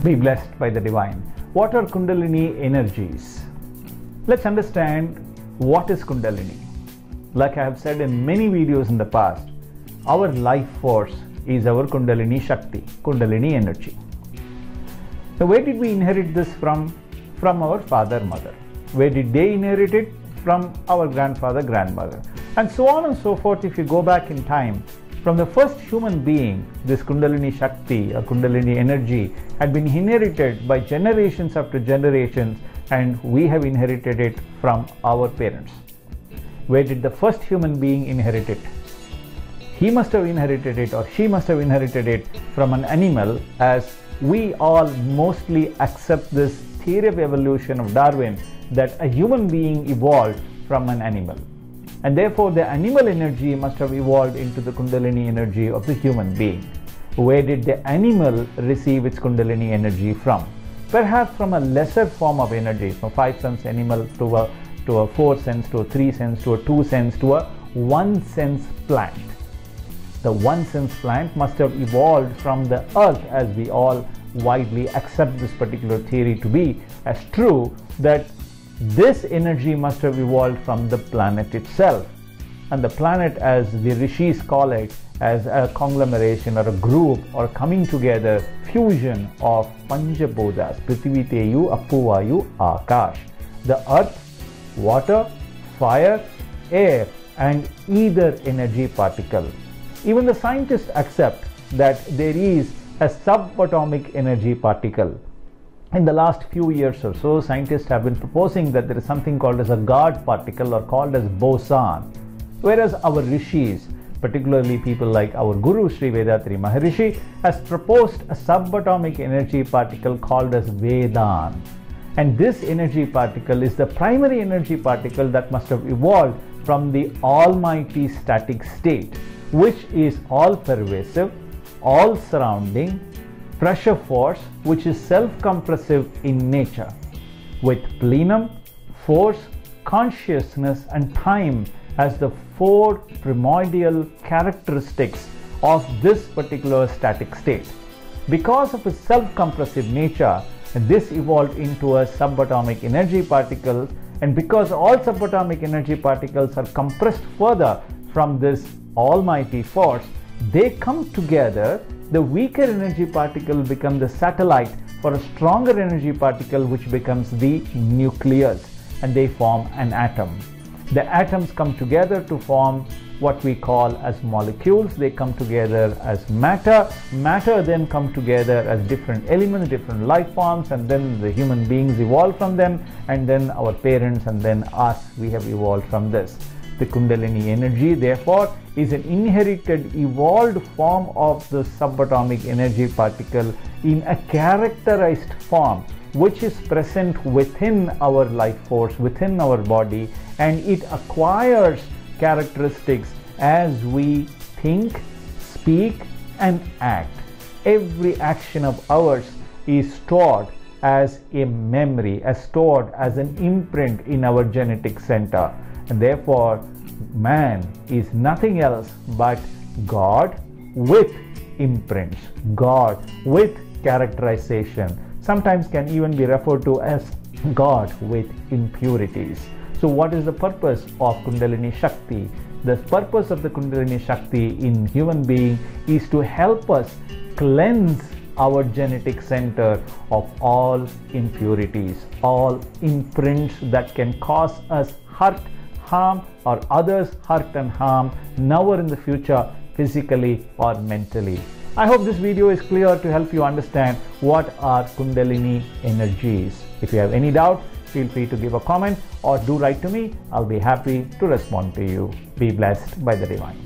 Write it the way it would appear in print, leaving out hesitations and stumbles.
Be blessed by the divine. What are Kundalini energies? Let's understand what is Kundalini. Like I have said in many videos in the past, our life force is our Kundalini Shakti, Kundalini energy. So where did we inherit this from? From our father, mother. Where did they inherit it? From our grandfather, grandmother. And so on and so forth. If you go back in time, from the first human being, this Kundalini Shakti or Kundalini energy had been inherited by generations after generations, and we have inherited it from our parents. Where did the first human being inherit it? He must have inherited it, or she must have inherited it from an animal, as we all mostly accept this theory of evolution of Darwin, that a human being evolved from an animal. And therefore the animal energy must have evolved into the Kundalini energy of the human being. Where did the animal receive its Kundalini energy from? Perhaps from a lesser form of energy, from 5 sense animal to a 4 sense, to a 3 sense, to a 2 sense, to a 1 sense plant. The 1 sense plant must have evolved from the earth, as we all widely accept this particular theory to be as true, that this energy must have evolved from the planet itself. And the planet, as the rishis call it, as a conglomeration or a group or coming together, fusion of Pancha Bodhas, Prithvi, Teyu, Appu, Vayu, Akash. The earth, water, fire, air, and either energy particle. Even the scientists accept that there is a subatomic energy particle. In the last few years or so, scientists have been proposing that there is something called as a God particle, or called as Boson. Whereas our rishis, particularly people like our Guru Sri Vethathiri Maharishi, has proposed a subatomic energy particle called as Vethon. And this energy particle is the primary energy particle that must have evolved from the almighty static state, which is all-pervasive, all-surrounding, pressure force, which is self-compressive in nature, with plenum, force, consciousness, and time as the 4 primordial characteristics of this particular static state. Because of its self-compressive nature, this evolved into a subatomic energy particle, and because all subatomic energy particles are compressed further from this almighty force, they come together. The weaker energy particle becomes the satellite for a stronger energy particle, which becomes the nucleus, and they form an atom. The atoms come together to form what we call as molecules. They come together as matter. Matter then come together as different elements, different life forms, and then the human beings evolve from them, and then our parents, and then us, we have evolved from this. The Kundalini energy, therefore, is an inherited, evolved form of the subatomic energy particle in a characterized form, which is present within our life force, within our body, and it acquires characteristics as we think, speak, and act. Every action of ours is stored as a memory, as stored as an imprint in our genetic center. And therefore, man is nothing else but God with imprints, God with characterization. Sometimes can even be referred to as God with impurities. So what is the purpose of Kundalini Shakti? The purpose of the Kundalini Shakti in human being is to help us cleanse our genetic center of all impurities, all imprints that can cause us hurt, harm, or others hurt and harm now or in the future, physically or mentally. I hope this video is clear to help you understand what are Kundalini energies. If you have any doubt, feel free to give a comment or do write to me. I'll be happy to respond to you. Be blessed by the divine.